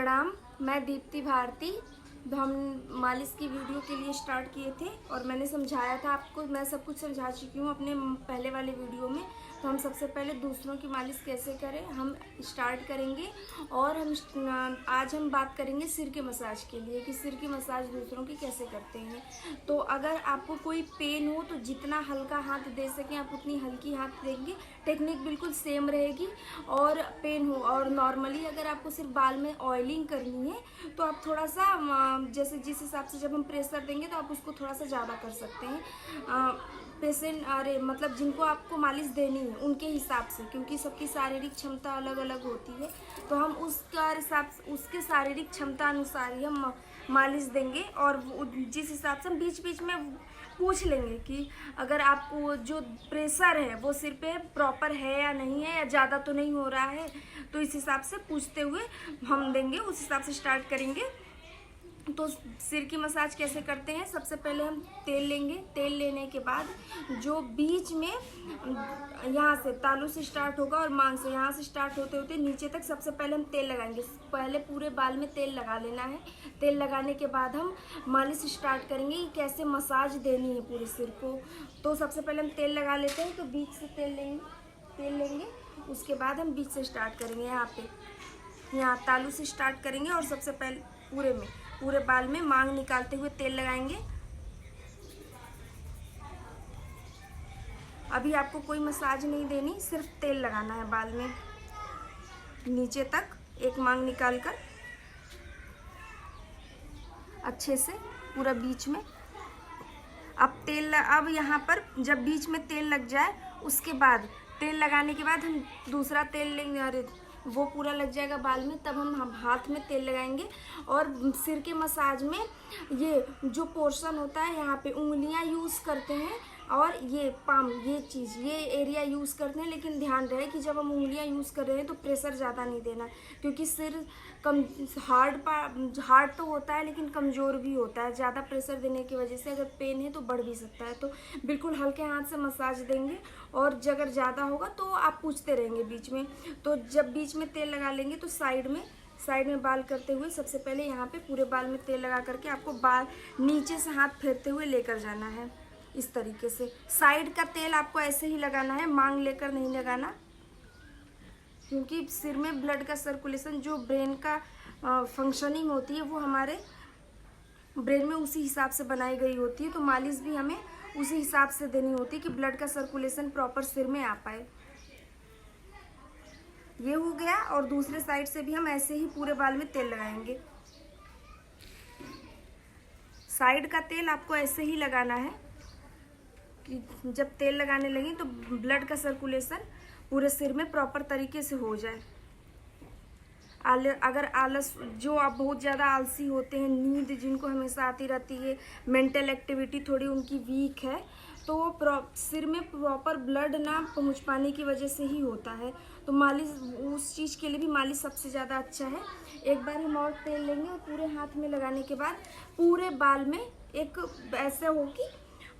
प्रणाम। मैं दीप्ति भारती। हम मालिश की वीडियो के लिए स्टार्ट किए थे और मैंने समझाया था आपको, मैं सब कुछ समझा चुकी हूँ अपने पहले वाले वीडियो में। तो हम सबसे पहले दूसरों की मालिश कैसे करें हम स्टार्ट करेंगे। और आज हम बात करेंगे सिर के मसाज के लिए कि सिर की मसाज दूसरों की कैसे करते हैं। तो अगर आपको कोई पेन हो तो जितना हल्का हाथ दे सकें आप उतनी हल्की हाथ देंगे। टेक्निक बिल्कुल सेम रहेगी। और पेन हो और नॉर्मली अगर आपको सिर्फ बाल में ऑयलिंग करनी है तो आप थोड़ा सा जैसे जिस हिसाब से जब हम प्रेशर देंगे तो आप उसको थोड़ा सा ज़्यादा कर सकते हैं। पेशेंट मतलब जिनको आपको मालिश देनी है उनके हिसाब से, क्योंकि सबकी शारीरिक क्षमता अलग अलग होती है। तो हम उसके शारीरिक क्षमता अनुसार ही हम मालिश देंगे। और जिस हिसाब से हम बीच बीच में पूछ लेंगे कि अगर आपको जो प्रेशर है वो सिर पे प्रॉपर है या नहीं है, या ज़्यादा तो नहीं हो रहा है, तो इस हिसाब से पूछते हुए हम देंगे, उस हिसाब से स्टार्ट करेंगे। तो सिर की मसाज कैसे करते हैं, सबसे पहले हम तेल लेंगे। तेल लेने के बाद जो बीच में यहाँ से तालू से स्टार्ट होगा और मांग से यहाँ से स्टार्ट होते होते नीचे तक सबसे पहले हम तेल लगाएंगे। पहले पूरे बाल में तेल लगा लेना है। तेल लगाने के बाद हम मालिश स्टार्ट करेंगे कि कैसे मसाज देनी है पूरे सिर को। तो सबसे पहले हम तेल लगा लेते हैं। तो बीच से तेल लेंगे, उसके बाद हम बीच से स्टार्ट करेंगे। यहाँ तालू से स्टार्ट करेंगे और सबसे पहले पूरे बाल में मांग निकालते हुए तेल लगाएंगे। अभी आपको कोई मसाज नहीं देनी, सिर्फ तेल लगाना है बाल में नीचे तक, एक मांग निकालकर अच्छे से पूरा बीच में। अब यहाँ पर जब बीच में तेल लग जाए उसके बाद तेल लगाने के बाद हम दूसरा तेल लेंगे। अरे वो पूरा लग जाएगा बाल में, तब हम हाथ में तेल लगाएंगे। और सिर के मसाज में ये जो पोर्शन होता है यहाँ पे उंगलियां यूज़ करते हैं और ये पाम, ये एरिया यूज़ करते हैं। लेकिन ध्यान रहे कि जब हम उंगलियां यूज़ कर रहे हैं तो प्रेशर ज़्यादा नहीं देना, क्योंकि सिर हार्ड तो होता है लेकिन कमज़ोर भी होता है। ज़्यादा प्रेशर देने की वजह से अगर पेन है तो बढ़ भी सकता है। तो बिल्कुल हल्के हाथ से मसाज देंगे। और अगर ज़्यादा होगा तो आप पूछते रहेंगे बीच में। तो जब बीच में तेल लगा लेंगे तो साइड में बाल करते हुए सबसे पहले यहाँ पे पूरे बाल में तेल लगा करके आपको बाल नीचे से हाथ फेरते हुए लेकर जाना है। इस तरीके से साइड का तेल आपको ऐसे ही लगाना है, मांग लेकर नहीं लगाना, क्योंकि सिर में ब्लड का सर्कुलेशन, जो ब्रेन का फंक्शनिंग होती है वो हमारे ब्रेन में उसी हिसाब से बनाई गई होती है। तो मालिश भी हमें उसी हिसाब से देनी होती है कि ब्लड का सर्कुलेशन प्रॉपर सिर में आ पाए। ये हो गया। और दूसरे साइड से भी हम ऐसे ही पूरे बाल में तेल लगाएंगे। साइड का तेल आपको ऐसे ही लगाना है कि जब तेल लगाने लगे तो ब्लड का सर्कुलेशन पूरे सिर में प्रॉपर तरीके से हो जाए। अगर आलस, जो आप बहुत ज़्यादा आलसी होते हैं, नींद जिनको हमेशा आती रहती है, मेंटल एक्टिविटी थोड़ी उनकी वीक है, तो वो सिर में प्रॉपर ब्लड ना पहुंच पाने की वजह से ही होता है। तो मालिश, उस चीज़ के लिए भी मालिश सबसे ज़्यादा अच्छा है। एक बार हम और तेल लेंगे और पूरे हाथ में लगाने के बाद पूरे बाल में एक ऐसे हो कि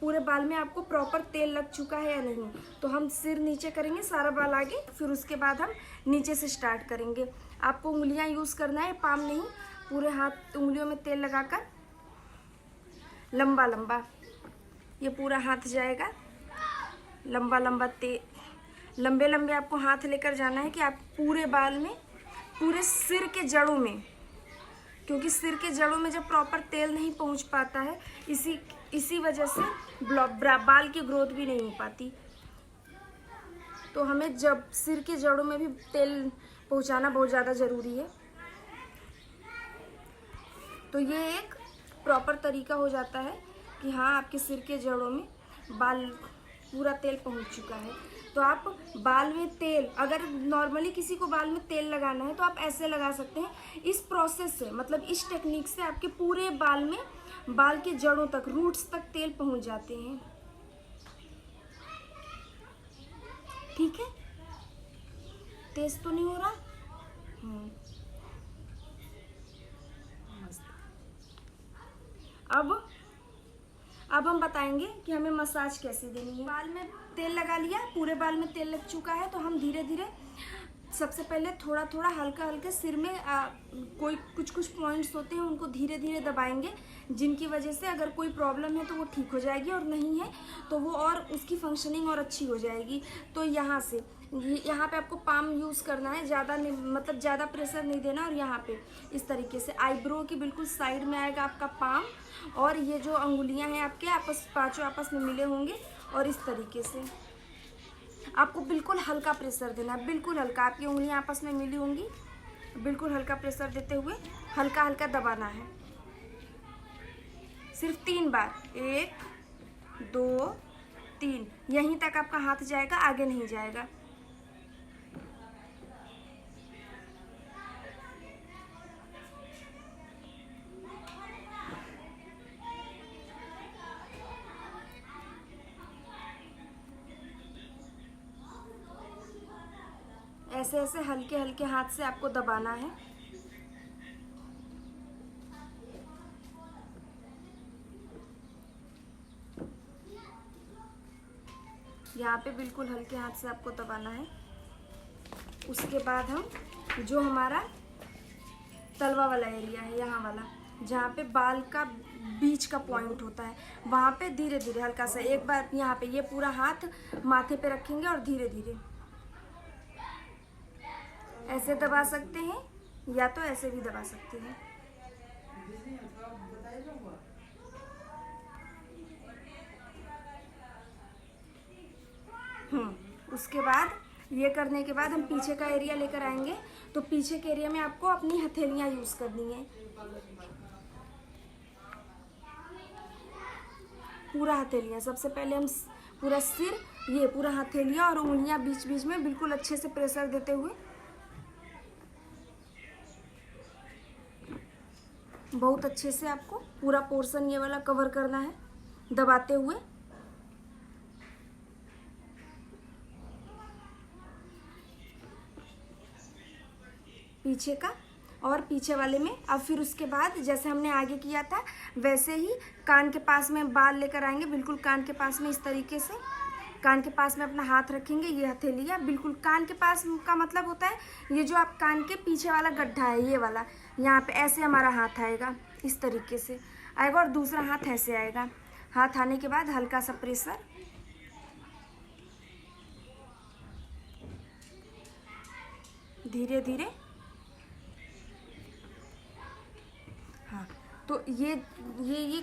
पूरे बाल में आपको प्रॉपर तेल लग चुका है या नहीं। तो हम सिर नीचे करेंगे, सारा बाल आगे, फिर उसके बाद हम नीचे से स्टार्ट करेंगे। आपको उंगलियां यूज़ करना है, पाम नहीं। पूरे हाथ उंगलियों में तेल लगाकर लंबा लंबा ये पूरा हाथ जाएगा। लंबा लंबे आपको हाथ लेकर जाना है कि आप पूरे बाल में, पूरे सिर के जड़ों में, क्योंकि सिर के जड़ों में जब प्रॉपर तेल नहीं पहुंच पाता है, इसी वजह से बाल की ग्रोथ भी नहीं हो पाती। तो हमें जब सिर के जड़ों में भी तेल पहुंचाना बहुत ज़्यादा ज़रूरी है। तो ये एक प्रॉपर तरीका हो जाता है कि हाँ, आपके सिर के जड़ों में पूरा तेल पहुंच चुका है। तो आप बाल में तेल, अगर नॉर्मली किसी को बाल में तेल लगाना है तो आप ऐसे लगा सकते हैं। इस प्रोसेस से, मतलब इस टेक्निक से आपके पूरे बाल में, बाल के जड़ों तक, रूट्स तक तेल पहुंच जाते हैं। ठीक है, तेज तो नहीं हो रहा। अब हम बताएंगे कि हमें मसाज कैसे देनी है। बाल में तेल लगा लिया, पूरे बाल में तेल लग चुका है, तो हम धीरे धीरे सबसे पहले थोड़ा थोड़ा हल्का हल्का सिर में कोई कुछ पॉइंट्स होते हैं उनको धीरे धीरे दबाएंगे, जिनकी वजह से अगर कोई प्रॉब्लम है तो वो ठीक हो जाएगी, और नहीं है तो वो और उसकी फंक्शनिंग और अच्छी हो जाएगी। तो यहाँ से यहाँ पे आपको पाम यूज़ करना है, ज़्यादा नहीं, मतलब ज़्यादा प्रेशर नहीं देना। और यहाँ पे इस तरीके से आईब्रो की बिल्कुल साइड में आएगा आपका पाम, और ये जो अंगुलियाँ हैं आपके पाँचों आपस में मिले होंगे, और इस तरीके से आपको बिल्कुल हल्का प्रेशर देना है, बिल्कुल हल्का। आपकी उंगलियां आपस में मिली होंगी, बिल्कुल हल्का प्रेशर देते हुए हल्का हल्का दबाना है। सिर्फ 3 बार, 1 2 3, यहीं तक आपका हाथ जाएगा, आगे नहीं जाएगा। ऐसे ऐसे हल्के हल्के हाथ से आपको दबाना है। यहाँ पे बिल्कुल हल्के हाथ से आपको दबाना है। उसके बाद हम जो हमारा तलवा वाला एरिया है, यहाँ वाला जहाँ पे बाल का बीच का पॉइंट होता है, वहाँ पे धीरे धीरे हल्का सा एक बार यहाँ पे ये पूरा हाथ माथे पे रखेंगे और धीरे धीरे ऐसे दबा सकते हैं, या तो ऐसे भी दबा सकते हैं। उसके बाद ये करने के बाद हम पीछे का एरिया लेकर आएंगे। तो पीछे के एरिया में आपको अपनी हथेलियां यूज करनी है, पूरा हथेलियां। सबसे पहले हम पूरा सिर, ये पूरा हथेलियां और उंगलियां बीच बीच में बिल्कुल अच्छे से प्रेशर देते हुए बहुत अच्छे से आपको पूरा पोर्शन ये वाला कवर करना है, दबाते हुए। पीछे का और पीछे वाले में। अब फिर उसके बाद जैसे हमने आगे किया था वैसे ही कान के पास में बाल लेकर आएंगे, बिल्कुल कान के पास में इस तरीके से। कान के पास में अपना हाथ रखेंगे, ये हथेलियाँ बिल्कुल कान के पास का मतलब होता है ये जो आप कान के पीछे वाला गड्ढा है, ये वाला, यहाँ पे ऐसे हमारा हाथ आएगा, इस तरीके से आएगा, और दूसरा हाथ ऐसे आएगा। हाथ आने के बाद हल्का सा प्रेशर, धीरे धीरे। हाँ, तो ये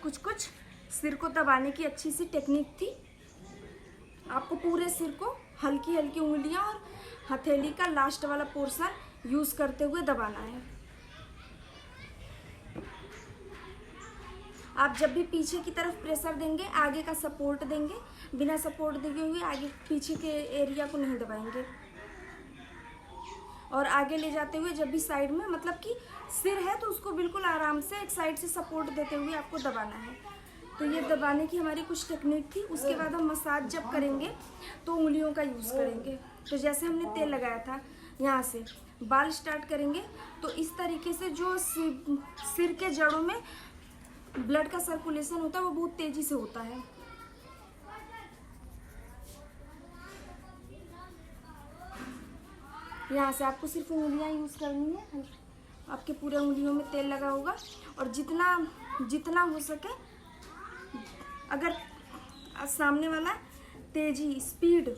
कुछ सिर को दबाने की अच्छी सी टेक्निक थी। आपको पूरे सिर को हल्की हल्की उंगलियां और हथेली का लास्ट वाला पोर्शन यूज करते हुए दबाना है। आप जब भी पीछे की तरफ प्रेशर देंगे, आगे का सपोर्ट देंगे, बिना सपोर्ट दिए हुए आगे पीछे के एरिया को नहीं दबाएंगे। और आगे ले जाते हुए जब भी साइड में, मतलब कि सिर है तो उसको बिल्कुल आराम से एक साइड से सपोर्ट देते हुए आपको दबाना है। तो ये दबाने की हमारी कुछ टेक्निक थी। उसके बाद हम मसाज जब करेंगे तो उंगलियों का यूज़ करेंगे। तो जैसे हमने तेल लगाया था, यहाँ से बाल स्टार्ट करेंगे, तो इस तरीके से जो सिर के जड़ों में ब्लड का सर्कुलेशन होता है वो बहुत तेज़ी से होता है। यहाँ से आपको सिर्फ उंगलियाँ यूज़ करनी है, आपके पूरे उंगलियों में तेल लगा होगा। और जितना हो सके, अगर सामने वाला तेज़ी स्पीड,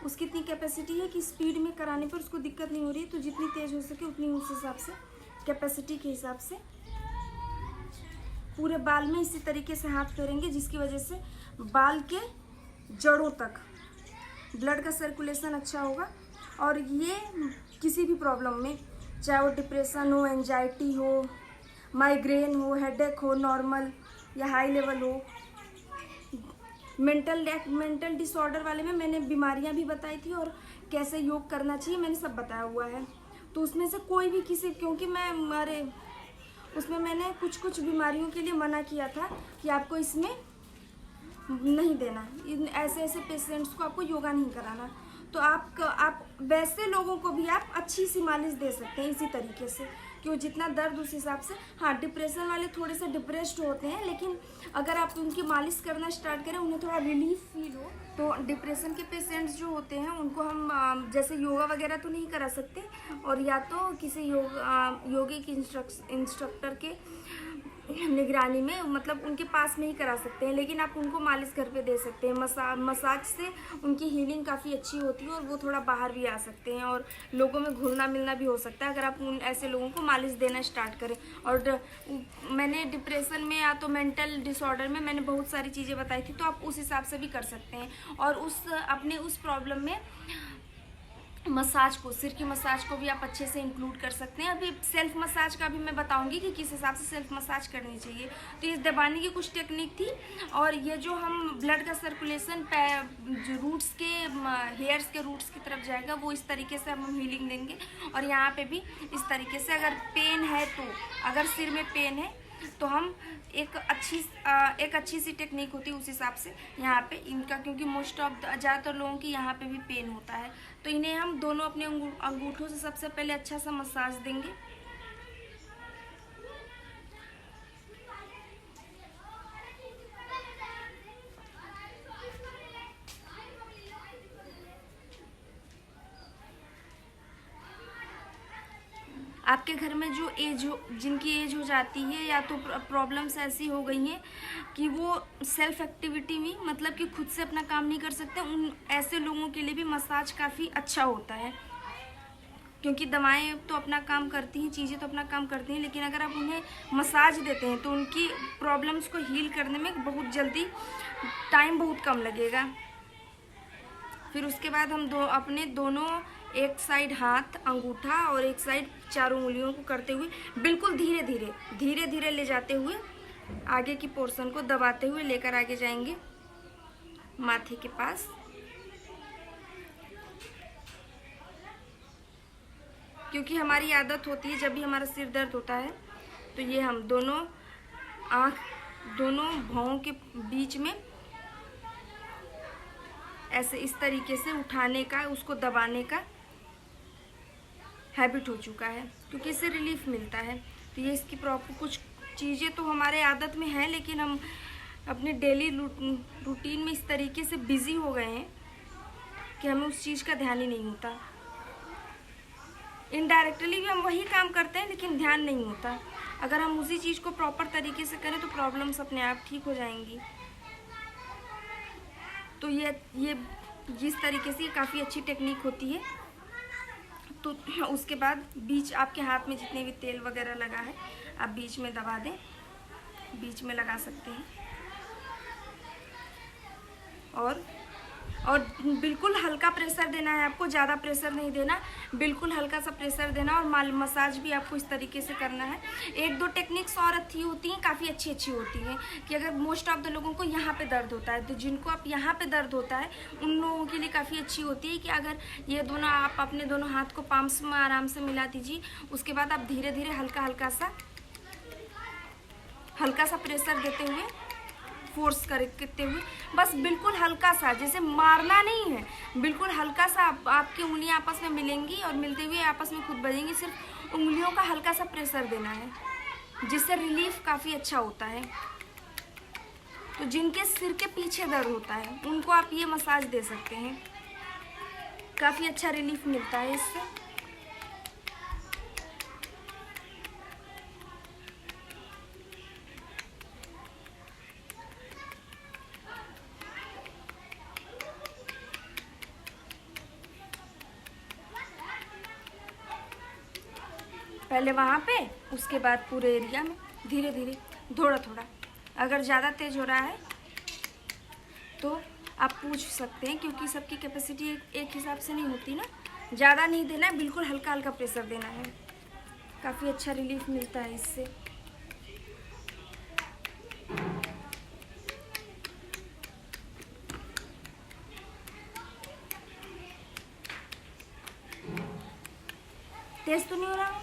उसकी इतनी कैपेसिटी है कि स्पीड में कराने पर उसको दिक्कत नहीं हो रही है, तो जितनी तेज़ हो सके उतनी उस हिसाब से, कैपेसिटी के हिसाब से पूरे बाल में इसी तरीके से हाथ फेरेंगे, जिसकी वजह से बाल के जड़ों तक ब्लड का सर्कुलेशन अच्छा होगा। और ये किसी भी प्रॉब्लम में, चाहे वो डिप्रेशन हो, एंजाइटी हो, माइग्रेन हो, हेडेक हो, नॉर्मल या हाई लेवल हो, मेंटल डिसऑर्डर वाले में मैंने बीमारियां भी बताई थी और कैसे योग करना चाहिए, मैंने सब बताया हुआ है। तो उसमें से कोई भी किसी, क्योंकि उसमें मैंने कुछ बीमारियों के लिए मना किया था कि आपको इसमें नहीं देना, ऐसे पेशेंट्स को आपको योगा नहीं कराना। तो आप वैसे लोगों को भी आप अच्छी सी मालिश दे सकते हैं इसी तरीके से, तो जितना दर्द उस हिसाब से। हाँ, डिप्रेशन वाले थोड़े से डिप्रेस्ड होते हैं, लेकिन अगर आप उनकी मालिश करना स्टार्ट करें, उन्हें थोड़ा रिलीफ फील हो, तो डिप्रेशन के पेशेंट्स जो होते हैं उनको हम जैसे योगा वगैरह तो नहीं करा सकते, और या तो किसी योगी के इंस्ट्रक्टर के निगरानी में, मतलब उनके पास में ही करा सकते हैं, लेकिन आप उनको मालिश घर पे दे सकते हैं। मसाज से उनकी हीलिंग काफ़ी अच्छी होती है और वो थोड़ा बाहर भी आ सकते हैं और लोगों में घुलना मिलना भी हो सकता है अगर आप उन ऐसे लोगों को मालिश देना स्टार्ट करें। और मैंने डिप्रेशन में या तो मेंटल डिसऑर्डर में मैंने बहुत सारी चीज़ें बताई थी, तो आप उस हिसाब से भी कर सकते हैं। और अपने उस प्रॉब्लम में मसाज को, सिर की मसाज को भी आप अच्छे से इंक्लूड कर सकते हैं। अभी सेल्फ मसाज का भी मैं बताऊंगी कि किस हिसाब से सेल्फ मसाज करनी चाहिए। तो ये दबाने की कुछ टेक्निक थी, और ये जो हम ब्लड का सर्कुलेशन रूट्स के, हेयर्स के रूट्स की तरफ जाएगा, वो इस तरीके से हम हीलिंग देंगे। और यहाँ पे भी इस तरीके से, अगर पेन है तो, अगर सिर में पेन है तो हम एक अच्छी सी टेक्निक होती है उस हिसाब से यहाँ पे इनका, क्योंकि मोस्ट ऑफ ज़्यादातर लोगों की यहाँ पे भी पेन होता है, तो इन्हें हम दोनों अपने अंगूठों से सबसे पहले अच्छा सा मसाज देंगे। आपके घर में जो जिनकी एज हो जाती है, या तो प्रॉब्लम्स ऐसी हो गई हैं कि वो सेल्फ एक्टिविटी में, मतलब कि खुद से अपना काम नहीं कर सकते, उन ऐसे लोगों के लिए भी मसाज काफ़ी अच्छा होता है। क्योंकि दवाएं तो अपना काम करती हैं, चीज़ें तो अपना काम करती हैं, लेकिन अगर आप उन्हें मसाज देते हैं तो उनकी प्रॉब्लम्स को हील करने में बहुत जल्दी, टाइम बहुत कम लगेगा। फिर उसके बाद हम अपने दोनों, एक साइड हाथ अंगूठा और एक साइड चारों उंगलियों को करते हुए बिल्कुल धीरे धीरे ले जाते हुए आगे की पोर्शन को दबाते हुए लेकर आगे जाएंगे माथे के पास। क्योंकि हमारी आदत होती है जब भी हमारा सिर दर्द होता है तो ये हम दोनों भौं के बीच में ऐसे इस तरीके से उठाने का, उसको दबाने का हैबिट हो चुका है, क्योंकि इससे रिलीफ मिलता है। तो ये इसकी प्रॉपर कुछ चीज़ें तो हमारे आदत में है, लेकिन हम अपने डेली रूटीन में इस तरीके से बिजी हो गए हैं कि हमें उस चीज़ का ध्यान ही नहीं होता। इनडायरेक्टली भी हम वही काम करते हैं, लेकिन ध्यान नहीं होता। अगर हम उसी चीज़ को प्रॉपर तरीके से करें तो प्रॉब्लम्स अपने आप ठीक हो जाएंगी। तो ये जिस तरीके से काफ़ी अच्छी टेक्निक होती है। तो उसके बाद बीच, आपके हाथ में जितने भी तेल वगैरह लगा है आप बीच में दबा दें, बीच में लगा सकते हैं। और बिल्कुल हल्का प्रेशर देना है आपको, ज़्यादा प्रेशर नहीं देना, बिल्कुल हल्का सा प्रेशर देना। और मसाज भी आपको इस तरीके से करना है। एक दो टेक्निक्स और अच्छी होती हैं, काफ़ी अच्छी होती हैं, कि अगर मोस्ट ऑफ द लोगों को यहाँ पे दर्द होता है, तो जिनको आप यहाँ पे दर्द होता है उन लोगों के लिए काफ़ी अच्छी होती है कि अगर ये दोनों, आप अपने दोनों हाथ को पाम्स में आराम से मिला दीजिए। उसके बाद आप धीरे धीरे हल्का सा प्रेशर देते हुए, फोर्स करते हुए, बस बिल्कुल हल्का सा, जैसे मारना नहीं है, बिल्कुल हल्का सा आपकी उंगलियां आपस में मिलेंगी और मिलते हुए आपस में खुद बजेंगी। सिर्फ उंगलियों का हल्का सा प्रेशर देना है, जिससे रिलीफ काफ़ी अच्छा होता है। तो जिनके सिर के पीछे दर्द होता है उनको आप ये मसाज दे सकते हैं, काफ़ी अच्छा रिलीफ मिलता है इससे। पहले वहाँ पे, उसके बाद पूरे एरिया में, धीरे धीरे, थोड़ा। अगर ज़्यादा तेज़ हो रहा है तो आप पूछ सकते हैं, क्योंकि सबकी कैपेसिटी एक हिसाब से नहीं होती ना। ज़्यादा नहीं देना है, बिल्कुल हल्का प्रेशर देना है, काफ़ी अच्छा रिलीफ मिलता है इससे। तेज़ तो नहीं हो रहा?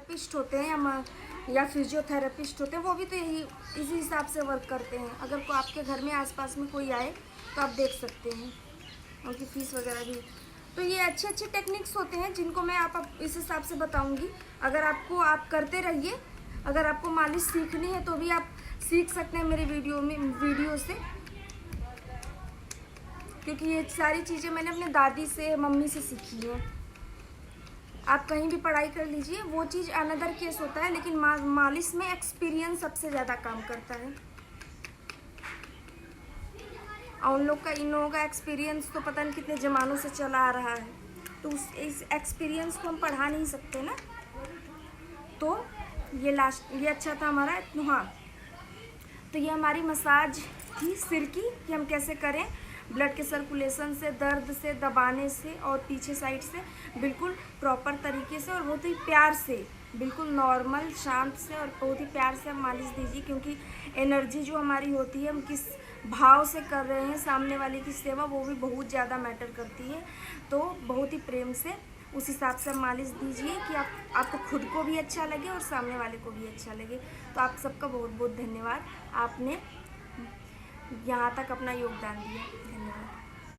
थेरेपिस्ट होते हैं या फिजियोथेरेपिस्ट होते हैं, वो भी तो इसी हिसाब से वर्क करते हैं। अगर को आपके घर में आसपास में कोई आए तो आप देख सकते हैं, उनकी फ़ीस वगैरह भी। तो ये अच्छे अच्छे टेक्निक्स होते हैं जिनको मैं आप इस हिसाब से बताऊंगी। अगर आपको आप करते रहिए, अगर आपको मालिश सीखनी है तो भी आप सीख सकते हैं मेरे वीडियो से, क्योंकि ये सारी चीज़ें मैंने अपने दादी से, मम्मी से सीखी है। आप कहीं भी पढ़ाई कर लीजिए, वो चीज़ अनदर केस होता है, लेकिन मालिश में एक्सपीरियंस सबसे ज़्यादा काम करता है। और इन लोगों का एक्सपीरियंस तो पता नहीं कितने ज़मानों से चला आ रहा है, तो इस एक्सपीरियंस को हम पढ़ा नहीं सकते ना। तो ये अच्छा था हमारा। हाँ, तो ये हमारी मसाज थी सिर की कि हम कैसे करें ब्लड के सर्कुलेशन से, दर्द से, दबाने से और पीछे साइड से बिल्कुल प्रॉपर तरीके से और बहुत ही प्यार से, बिल्कुल नॉर्मल शांत से और बहुत ही प्यार से आप मालिश दीजिए। क्योंकि एनर्जी जो हमारी होती है, हम किस भाव से कर रहे हैं सामने वाले की सेवा, वो भी बहुत ज़्यादा मैटर करती है। तो बहुत ही प्रेम से उस हिसाब से मालिश दीजिए कि आपको खुद को भी अच्छा लगे और सामने वाले को भी अच्छा लगे। तो आप सबका बहुत बहुत धन्यवाद, आपने यहाँ तक अपना योगदान दिया। धन्यवाद।